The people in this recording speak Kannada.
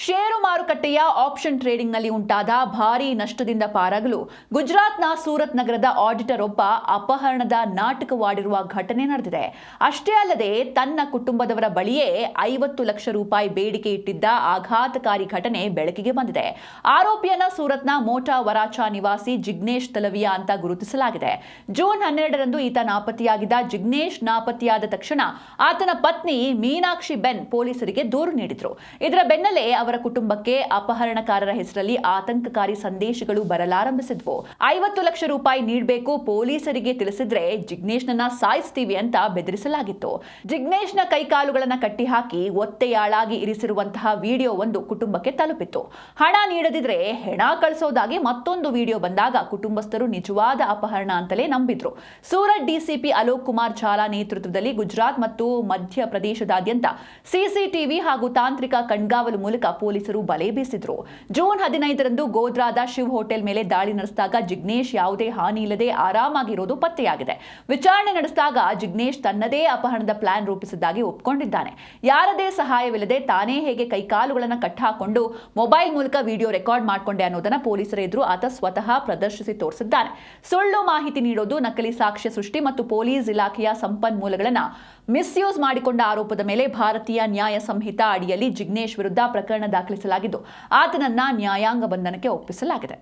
ಷೇರು ಮಾರುಕಟ್ಟೆಯ ಆಪ್ಷನ್ ಟ್ರೇಡಿಂಗ್ನಲ್ಲಿ ಉಂಟಾದ ಭಾರೀ ನಷ್ಟದಿಂದ ಪಾರಾಗಲು ಗುಜರಾತ್ನ ಸೂರತ್ ನಗರದ ಆಡಿಟರ್ ಒಬ್ಬ ಅಪಹರಣದ ನಾಟಕವಾಡಿರುವ ಘಟನೆ ನಡೆದಿದೆ. ಅಷ್ಟೇ ಅಲ್ಲದೆ ತನ್ನ ಕುಟುಂಬದವರ ಬಳಿಯೇ 50 ಲಕ್ಷ ರೂಪಾಯಿ ಬೇಡಿಕೆ ಇಟ್ಟಿದ್ದ ಆಘಾತಕಾರಿ ಘಟನೆ ಬೆಳಕಿಗೆ ಬಂದಿದೆ. ಆರೋಪಿಯನ್ನ ಸೂರತ್ನ ಮೋಟಾ ವರಾಚಾ ನಿವಾಸಿ ಜಿಗ್ನೇಶ್ ತಲವಿಯಾ ಅಂತ ಗುರುತಿಸಲಾಗಿದೆ. ಜೂನ್ 12ರಂದು ಈತ ನಾಪತ್ತೆಯಾಗಿದ್ದ. ಜಿಗ್ನೇಶ್ ನಾಪತ್ತೆಯಾದ ತಕ್ಷಣ ಆತನ ಪತ್ನಿ ಮೀನಾಕ್ಷಿ ಬೆನ್ ಪೊಲೀಸರಿಗೆ ದೂರು ನೀಡಿದ್ರು. ಇದರ ಬೆನ್ನಲ್ಲೇ ಅವರ ಕುಟುಂಬಕ್ಕೆ ಅಪಹರಣಕಾರರ ಹೆಸರಲ್ಲಿ ಆತಂಕಕಾರಿ ಸಂದೇಶಗಳು ಬರಲಾರಂಭಿಸಿದ್ವು. 50 ಲಕ್ಷ ರೂಪಾಯಿ ನೀಡಬೇಕು, ಪೊಲೀಸರಿಗೆ ತಿಳಿಸಿದ್ರೆ ಜಿಗ್ನೇಶ್ನನ್ನ ಸಾಯಿಸ್ತೀವಿ ಅಂತ ಬೆದರಿಸಲಾಗಿತ್ತು. ಜಿಗ್ನೇಶ್ನ ಕೈಕಾಲುಗಳನ್ನ ಕಟ್ಟಿಹಾಕಿ ಒತ್ತೆಯಾಳಾಗಿ ಇರಿಸಿರುವಂತಹ ವಿಡಿಯೋ ಒಂದು ಕುಟುಂಬಕ್ಕೆ ತಲುಪಿತ್ತು. ಹಣ ನೀಡದಿದ್ರೆ ಹೆಣ ಕಳಿಸೋದಾಗಿ ಮತ್ತೊಂದು ವಿಡಿಯೋ ಬಂದಾಗ ಕುಟುಂಬಸ್ಥರು ನಿಜವಾದ ಅಪಹರಣ ಅಂತಲೇ ನಂಬಿದ್ರು. ಸೂರತ್ ಡಿಸಿಪಿ ಅಲೋಕ್ ಕುಮಾರ್ ಝಾಲಾ ನೇತೃತ್ವದಲ್ಲಿ ಗುಜರಾತ್ ಮತ್ತು ಮಧ್ಯಪ್ರದೇಶದಾದ್ಯಂತ ಸಿಸಿಟಿವಿ ಹಾಗೂ ತಾಂತ್ರಿಕ ಕಣ್ಗಾವಲು ಮೂಲಕ ಪೊಲೀಸರು ಬಲೆ ಬೀಸಿದ್ರು. ಜೂನ್ 15ರಂದು ಗೋಧ್ರಾದ ಶಿವ್ ಹೋಟೆಲ್ ಮೇಲೆ ದಾಳಿ ನಡೆಸಿದಾಗ ಜಿಗ್ನೇಶ್ ಯಾವುದೇ ಹಾನಿ ಇಲ್ಲದೆ ಆರಾಮಾಗಿರೋದು ಪತ್ತೆಯಾಗಿದೆ. ವಿಚಾರಣೆ ನಡೆಸಿದಾಗ ಜಿಗ್ನೇಶ್ ತನ್ನದೇ ಅಪಹರಣದ ಪ್ಲಾನ್ ರೂಪಿಸಿದ್ದಾಗಿ ಒಪ್ಪಿಕೊಂಡಿದ್ದಾನೆ. ಯಾರದೇ ಸಹಾಯವಿಲ್ಲದೆ ತಾನೇ ಹೇಗೆ ಕೈಕಾಲುಗಳನ್ನು ಕಟ್ಟಾಕೊಂಡು ಮೊಬೈಲ್ ಮೂಲಕ ವಿಡಿಯೋ ರೆಕಾರ್ಡ್ ಮಾಡಿಕೊಂಡೆ ಅನ್ನೋದನ್ನ ಪೊಲೀಸರ ಎದುರು ಆತ ಸ್ವತಃ ಪ್ರದರ್ಶಿಸಿ ತೋರಿಸಿದ್ದಾನೆ. ಸುಳ್ಳು ಮಾಹಿತಿ ನೀಡೋದು, ನಕಲಿ ಸಾಕ್ಷ್ಯ ಸೃಷ್ಟಿ ಮತ್ತು ಪೊಲೀಸ್ ಇಲಾಖೆಯ ಸಂಪನ್ಮೂಲಗಳನ್ನು ಮಿಸ್ಯೂಸ್ ಮಾಡಿಕೊಂಡ ಆರೋಪದ ಮೇಲೆ ಭಾರತೀಯ ನ್ಯಾಯ ಸಂಹಿತಾ ಅಡಿಯಲ್ಲಿ ಜಿಗ್ನೇಶ್ ವಿರುದ್ಧ ಪ್ರಕರಣ ದಾಖಲಿಸಲಾಗಿದ್ದು ಆತನನ್ನ ನ್ಯಾಯಾಂಗ ಬಂಧನಕ್ಕೆ ಒಪ್ಪಿಸಲಾಗಿದೆ.